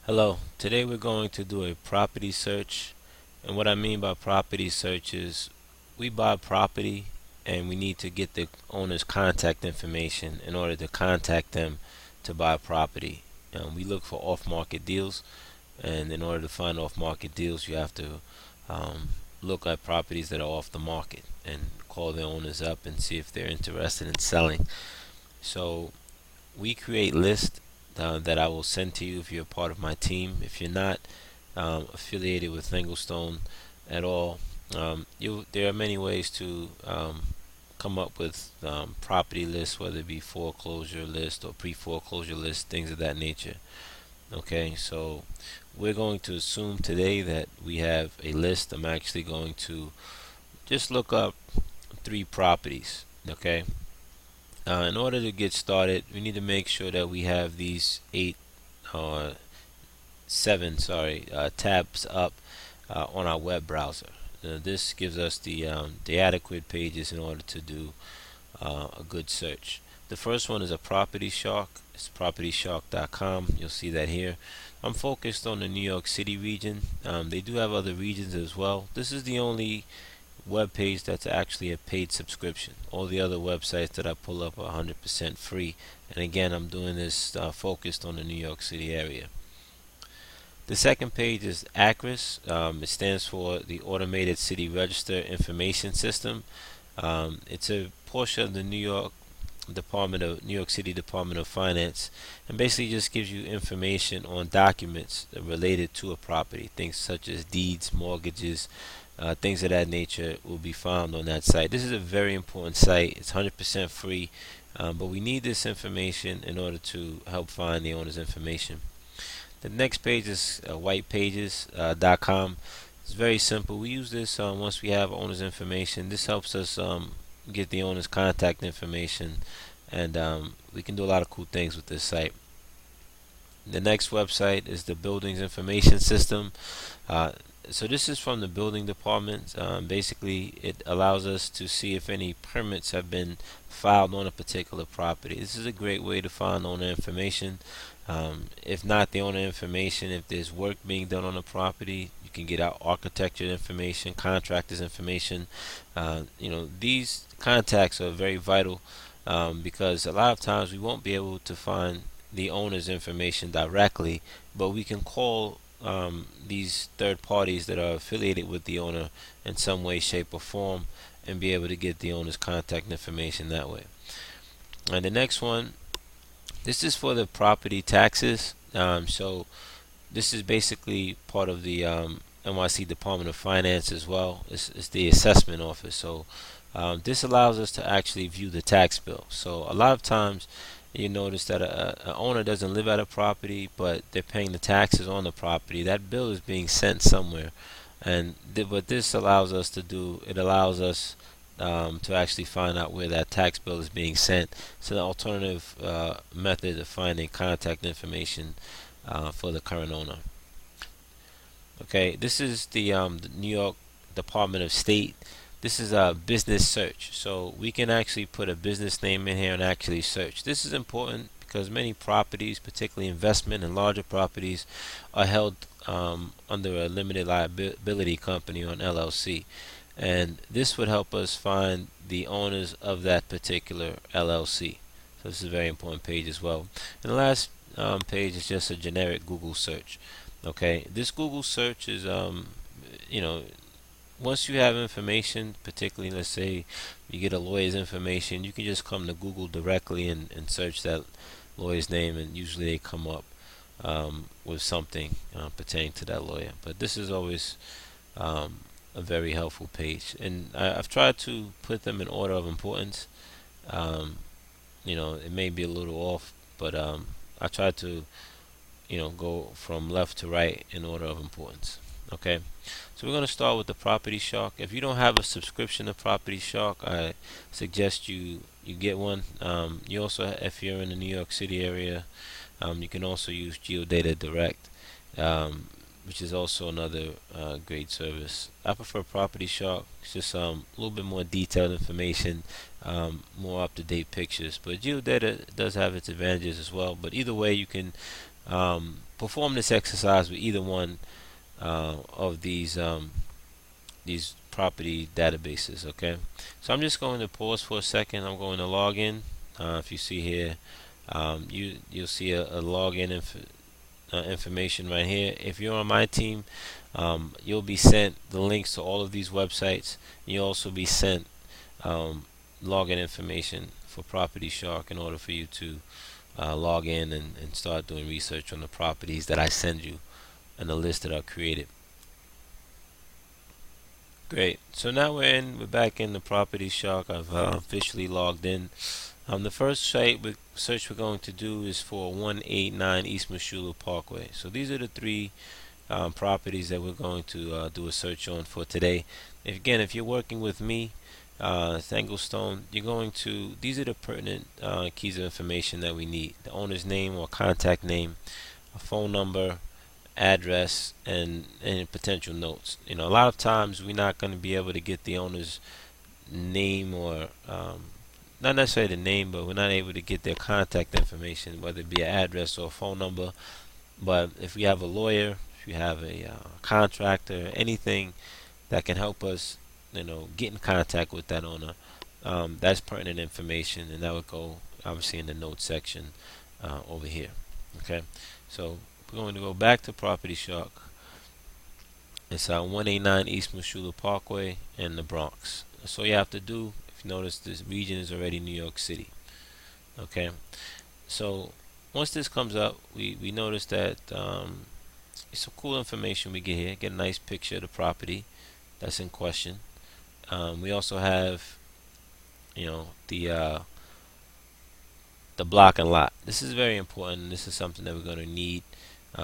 Hello, today we're going to do a property search. And what I mean by property search is we buy property and we need to get the owner's contact information in order to contact them to buy property. We look for off-market deals, and in order to find off-market deals, you have to um, look at properties that are off the market and call the owners up and see if they're interested in selling. So we create lists that I will send to you if you're a part of my team. If you're not affiliated with Englestone at all, there are many ways to come up with property lists, whether it be foreclosure list or pre-foreclosure list, things of that nature. Okay, so we're going to assume today that we have a list. I'm actually going to just look up 3 properties. Okay, in order to get started, we need to make sure that we have these uh, 7 tabs up on our web browser. This gives us the adequate pages in order to do a good search. The first one is a Property Shark. It's propertyshark.com. You'll see that here. I'm focused on the New York City region. They do have other regions as well. This is the only web page that's actually a paid subscription. All the other websites that I pull up are 100% free. And again, I'm doing this focused on the New York City area. The second page is ACRIS. It stands for the Automated City Register Information System. It's a portion of the New York City Department of Finance, and basically just gives you information on documents related to a property. Things such as deeds, mortgages, things of that nature will be found on that site. This is a very important site. It's 100% free, but we need this information in order to help find the owner's information. The next page is whitepages.com. It's very simple. We use this once we have owner's information. This helps us get the owner's contact information, and we can do a lot of cool things with this site. The next website is the Buildings Information System. Uh, so this is from the building department. Basically, it allows us to see if any permits have been filed on a particular property. This is a great way to find owner information. If not the owner information, if there's work being done on a property, you can get out architecture information, contractors information. These contacts are very vital because a lot of times we won't be able to find the owner's information directly, but we can call these third parties that are affiliated with the owner in some way, shape, or form and be able to get the owner's contact information that way. And the next one, this is for the property taxes. So this is basically part of the NYC Department of Finance as well. It's the assessment office. So this allows us to actually view the tax bill. So a lot of times you notice that a owner doesn't live at a property, but they're paying the taxes on the property. That bill is being sent somewhere, and what this allows us to do, it allows us to actually find out where that tax bill is being sent. It's an alternative method of finding contact information for the current owner. Okay, this is the New York Department of State. This is a business search, so we can actually put a business name in here and actually search. This is important because many properties, particularly investment and larger properties, are held under a limited liability company or an LLC, and this would help us find the owners of that particular LLC. So this is a very important page as well. And the last page is just a generic Google search. Okay, this Google search is you know once you have information, particularly let's say you get a lawyer's information, you can just come to Google directly and search that lawyer's name, and usually they come up with something pertaining to that lawyer. But this is always a very helpful page, and I've tried to put them in order of importance. Um, it may be a little off, but I try to go from left to right in order of importance. Okay, so we're going to start with the Property Shark. If you don't have a subscription to Property Shark, I suggest you get one. You also, if you're in the New York City area, you can also use Geodata Direct, which is also another great service. I prefer Property Shark. It's just a little bit more detailed information, more up-to-date pictures. But Geodata does have its advantages as well. But either way, you can perform this exercise with either one of these property databases. Okay, so I'm just going to pause for a second. I'm going to log in. If you see here, you'll see a login information right here. If you're on my team, you'll be sent the links to all of these websites. You'll also be sent login information for Property Shark in order for you to log in and start doing research on the properties that I send you and the list that are created. Great. So now we're back in the Property Shark. I've officially logged in. The first search we're going to do is for 189 East Meshulah Parkway. So these are the three properties that we're going to do a search on for today. If you're working with me, Thanglestone, these are the pertinent keys of information that we need: the owner's name or contact name, a phone number, address, and potential notes. A lot of times we're not going to be able to get the owner's name, or not necessarily the name, but we're not able to get their contact information, whether it be an address or a phone number. But if we have a lawyer, if you have a contractor, anything that can help us, get in contact with that owner, that's pertinent information, and that would go obviously in the notes section over here. Okay, so we're going to go back to Property Shark. It's 189 East Meshulah Parkway in the Bronx. That's all you have to do. If you notice, this region is already New York City. Okay, so once this comes up, we notice that it's some cool information we get here. Get a nice picture of the property that's in question. We also have, the block and lot. This is very important. This is something that we're going to need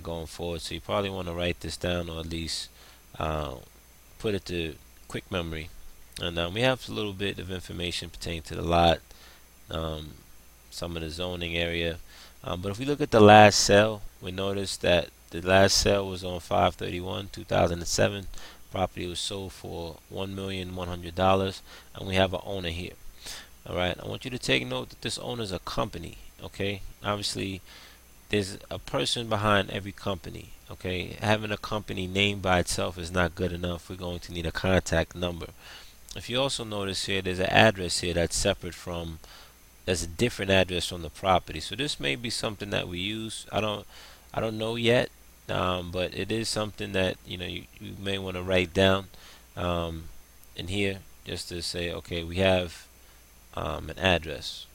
going forward. So you probably want to write this down, or at least put it to quick memory. And we have a little bit of information pertaining to the lot, some of the zoning area. But if we look at the last sale, we notice that the last sale was on 5/31/2007. Property was sold for $1,100,000, and we have an owner here. All right, I want you to take note that this owner is a company. Okay, obviously there's a person behind every company. Okay, having a company name by itself is not good enough. We're going to need a contact number. If you also notice here, there's an address here that's separate from, there's a different address from the property. So this may be something that we use. I don't know yet, but it is something that you may want to write down in here, just to say, okay, we have an address.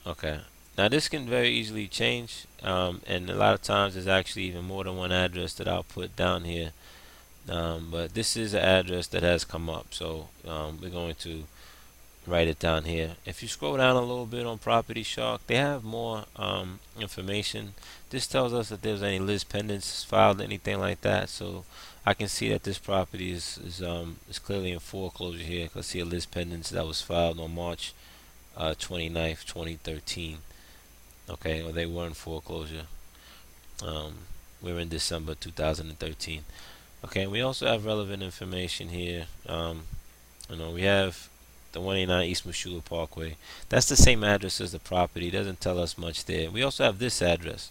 Okay, now this can very easily change, and a lot of times there's actually even more than one address that I'll put down here. But this is an address that has come up, so we're going to write it down here. If you scroll down a little bit on Property Shark, they have more information. This tells us that there's any Liz pendants filed, anything like that. So I can see that this property is clearly in foreclosure here. I can see a Liz pendants that was filed on March 29th, 2013. Okay, or they were in foreclosure. We're in December 2013. Okay, we also have relevant information here. We have the 189 East Meshulah Parkway. That's the same address as the property. It doesn't tell us much there. We also have this address.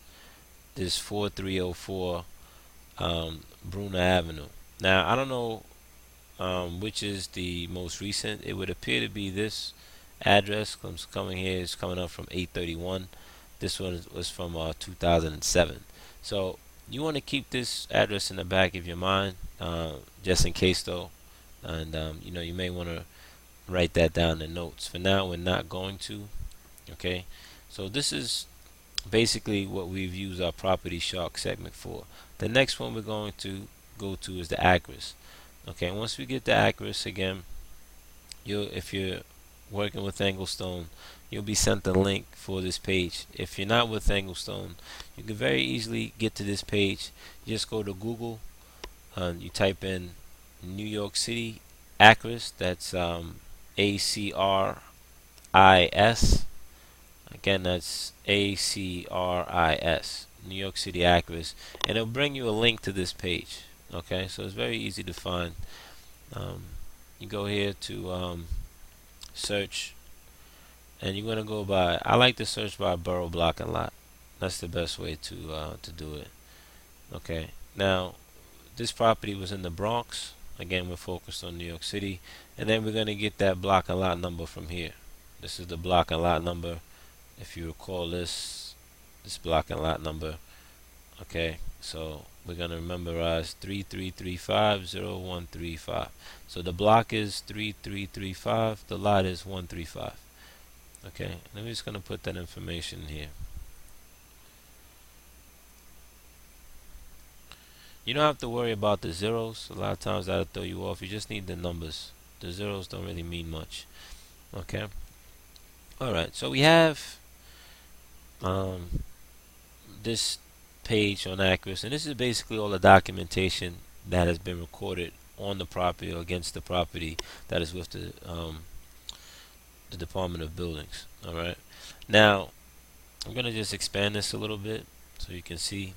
This 4304 Bruna Avenue. Now, I don't know which is the most recent. It would appear to be this address. Coming here is coming up from 831. This one was from 2007. So you want to keep this address in the back of your mind, just in case though. And you may want to write that down in notes. For now, we're not going to. Okay, so this is basically what we've used our Property Shark segment for. The next one we're going to go to is the address. Okay, once we get the address, again, if you're working with Anglestone, you'll be sent the link for this page. If you're not with Anglestone, you can very easily get to this page. You just go to Google and you type in New York City Acris. That's ACRIS. Again, that's ACRIS. New York City Acris, and it'll bring you a link to this page. Okay, so it's very easy to find. You go here to search, and you're gonna go by. I like to search by borough, block, and lot. That's the best way to do it. Okay. Now, this property was in the Bronx. Again, we're focused on New York City, and then we're gonna get that block and lot number from here. This is the block and lot number. If you recall this block and lot number. Okay. So we're gonna memorize 33350135. So the block is 3335. The lot is 135. Okay. I'm just gonna put that information here. You don't have to worry about the zeros. A lot of times that'll throw you off. You just need the numbers. The zeros don't really mean much. Okay. All right. So we have um, this page on accuracy, and this is basically all the documentation that has been recorded on the property or against the property that is with the Department of Buildings. All right. Now I'm gonna just expand this a little bit so you can see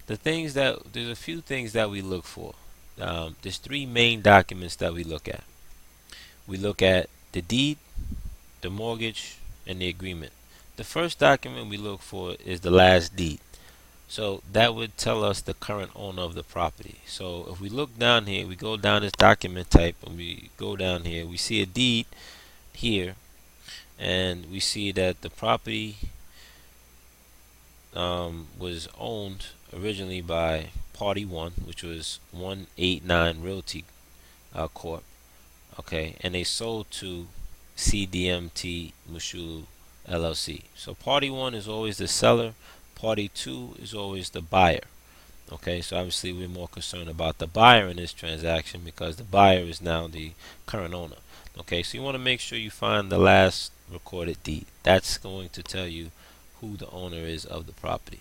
the things that there's a few things that we look for. There's three main documents that we look at. We look at the deed, the mortgage, and the agreement. The first document we look for is the last deed. So that would tell us the current owner of the property. So if we look down here, we go down this document type, and we go down here, we see a deed here, and we see that the property was owned originally by Party 1, which was 189 Realty Corp. Okay, and they sold to CDMT Mushulu LLC. So Party 1 is always the seller, Party 2 is always the buyer. Okay, so obviously we're more concerned about the buyer in this transaction because the buyer is now the current owner. Okay, so you want to make sure you find the last recorded deed. That's going to tell you who the owner is of the property.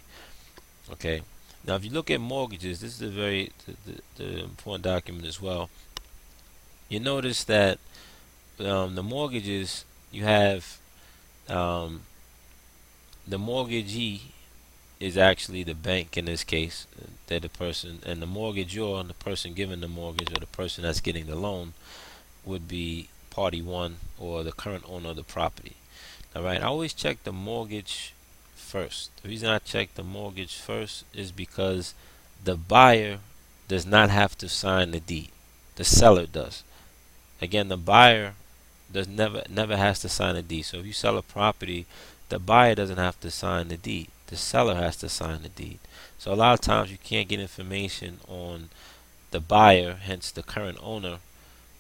Okay, now if you look at mortgages, this is a very the important document as well. You notice that the mortgages, you have um, the mortgagee is actually the bank in this case. They're the person, and the mortgagor, the person giving the mortgage or the person that's getting the loan, would be Party 1 or the current owner of the property. Alright, I always check the mortgage first. The reason I check the mortgage first is because the buyer does not have to sign the deed. The seller does. Again, the buyer does never has to sign a deed. So if you sell a property, the buyer doesn't have to sign the deed. The seller has to sign the deed. So a lot of times you can't get information on the buyer, hence the current owner,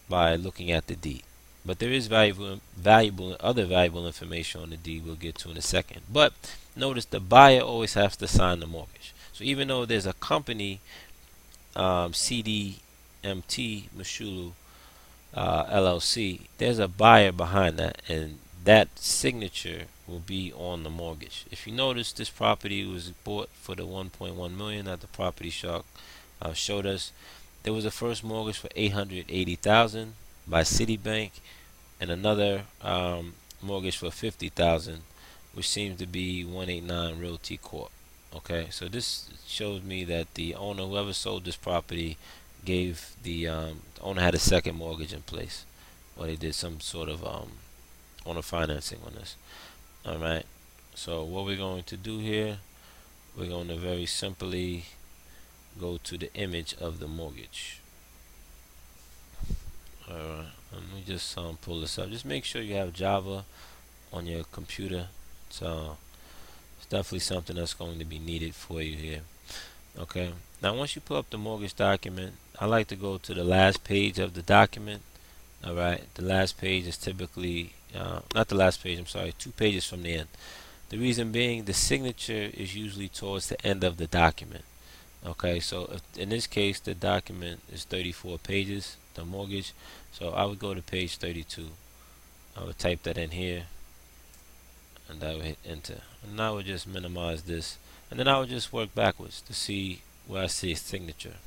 by looking at the deed. But there is other valuable information on the deed we'll get to in a second. But notice the buyer always has to sign the mortgage. So even though there's a company, CDMT Mushulu LLC, there's a buyer behind that, and that signature will be on the mortgage. If you notice, this property was bought for the 1.1 million that the Property Shark showed us. There was a first mortgage for 880,000 by Citibank, and another mortgage for 50,000, which seems to be 189 Realty Corp. Okay, so this shows me that the owner, whoever sold this property, gave the owner had a second mortgage in place, or they did some sort of owner financing on this. All right. So what we're going to do here, we're going to very simply go to the image of the mortgage. All right. Let me just pull this up. Just make sure you have Java on your computer. So it's definitely something that's going to be needed for you here. Okay. Now once you pull up the mortgage document, I like to go to the last page of the document. All right. The last page is typically not the last page. I'm sorry. 2 pages from the end. The reason being, the signature is usually towards the end of the document. Okay, so if, in this case, the document is 34 pages, the mortgage. So I would go to page 32. I would type that in here, and I would hit enter. And I would just minimize this, and then I would just work backwards to see where I see a signature.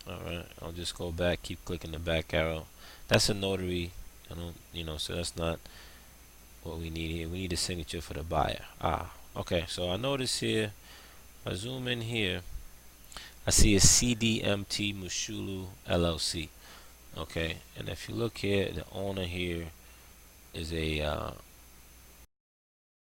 Alright, I'll just go back, keep clicking the back arrow. That's a notary. I don't, so that's not what we need here. We need a signature for the buyer. Okay, so I notice here, I zoom in here, I see a CDMT Mushulu LLC. Okay, and if you look here, the owner here is a